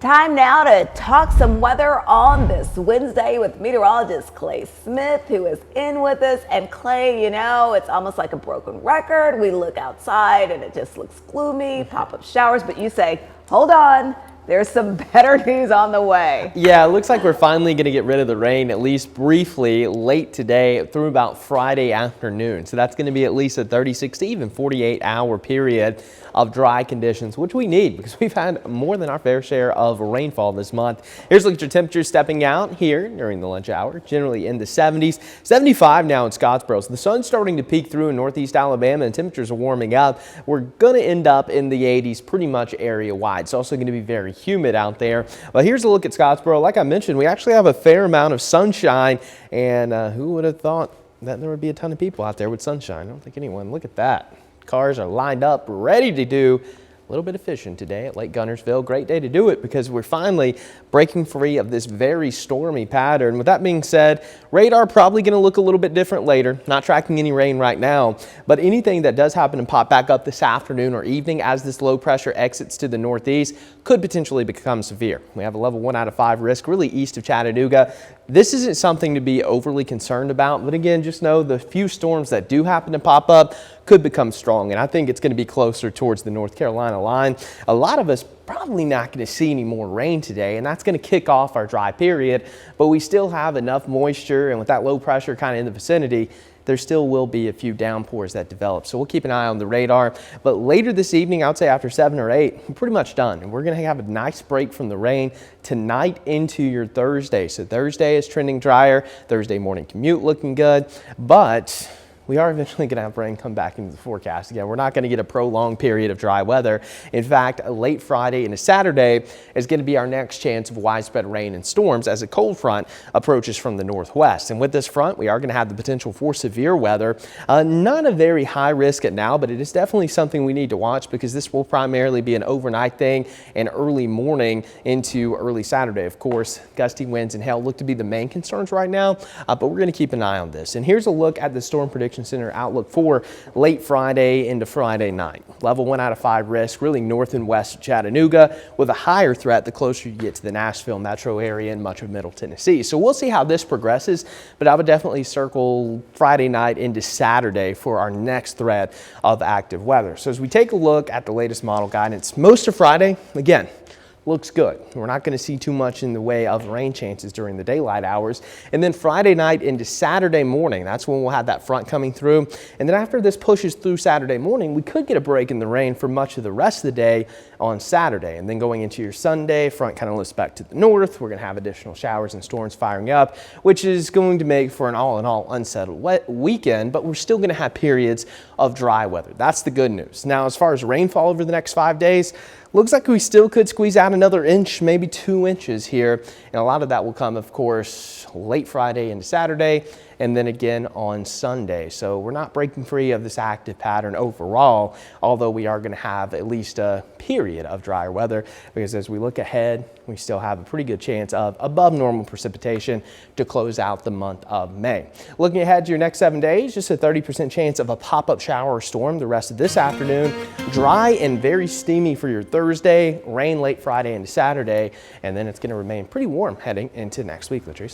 Time now to talk some weather on this Wednesday with meteorologist Clay Smith, who is in with us. And Clay, you know, it's almost like a broken record. We look outside and it just looks gloomy, pop-up showers, but you say, hold on, there's some better news on the way. Yeah, it looks like we're finally going to get rid of the rain, at least briefly, late today through about Friday afternoon. So that's going to be at least a 36 to even 48-hour period of dry conditions, which we need because we've had more than our fair share of rainfall this month. Here's a look at your temperatures stepping out here during the lunch hour, generally in the 70s. 75 now in Scottsboro. So the sun's starting to peek through in northeast Alabama and temperatures are warming up. We're going to end up in the 80s pretty much area wide. It's also going to be very humid out there. But here's a look at Scottsboro. Like I mentioned, we actually have a fair amount of sunshine, and who would have thought that there would be a ton of people out there with sunshine? I don't think anyone. Look at that. Cars are lined up, ready to do a little bit of fishing today at Lake Gunnersville. Great day to do it because we're finally breaking free of this very stormy pattern. With that being said, radar probably going to look a little bit different later. Not tracking any rain right now, but anything that does happen to pop back up this afternoon or evening as this low pressure exits to the northeast could potentially become severe. We have a level 1 out of 5 risk really east of Chattanooga. This isn't something to be overly concerned about, but again, just know the few storms that do happen to pop up could become strong, and I think it's going to be closer towards the North Carolina line. A lot of us probably not going to see any more rain today, and that's going to kick off our dry period, but we still have enough moisture, and with that low pressure kind of in the vicinity, there still will be a few downpours that develop. So we'll keep an eye on the radar. But later this evening, I would say after 7 or 8, we're pretty much done. And we're going to have a nice break from the rain tonight into your Thursday. So Thursday is trending drier. Thursday morning commute looking good. But we are eventually going to have rain come back into the forecast. Again, we're not going to get a prolonged period of dry weather. In fact, a late Friday into Saturday is going to be our next chance of widespread rain and storms as a cold front approaches from the northwest. And with this front, we are going to have the potential for severe weather. Not a very high risk at now, but it is definitely something we need to watch because this will primarily be an overnight thing and early morning into early Saturday. Of course, gusty winds and hail look to be the main concerns right now, but we're going to keep an eye on this. And here's a look at the Storm Prediction Center outlook for late Friday into Friday night. Level 1 out of 5 risk, really north and west of Chattanooga, with a higher threat the closer you get to the Nashville metro area and much of Middle Tennessee. So we'll see how this progresses, but I would definitely circle Friday night into Saturday for our next threat of active weather. So as we take a look at the latest model guidance, most of Friday, again, looks good. We're not going to see too much in the way of rain chances during the daylight hours. And then Friday night into Saturday morning, that's when we'll have that front coming through. And then after this pushes through Saturday morning, we could get a break in the rain for much of the rest of the day on Saturday. And then going into your Sunday, front kind of lifts back to the north. We're going to have additional showers and storms firing up, which is going to make for an all-in-all unsettled weekend, but we're still going to have periods of dry weather. That's the good news. Now, as far as rainfall over the next 5 days, looks like we still could squeeze out another inch, maybe 2 inches here. And a lot of that will come, of course, late Friday into Saturday and then again on Sunday. So we're not breaking free of this active pattern overall, although we are going to have at least a period of drier weather because as we look ahead, we still have a pretty good chance of above normal precipitation to close out the month of May. Looking ahead to your next 7 days, just a 30% chance of a pop-up shower or storm the rest of this afternoon. Dry and very steamy for your Thursday, rain late Friday into Saturday, and then it's going to remain pretty warm heading into next week, Latrice.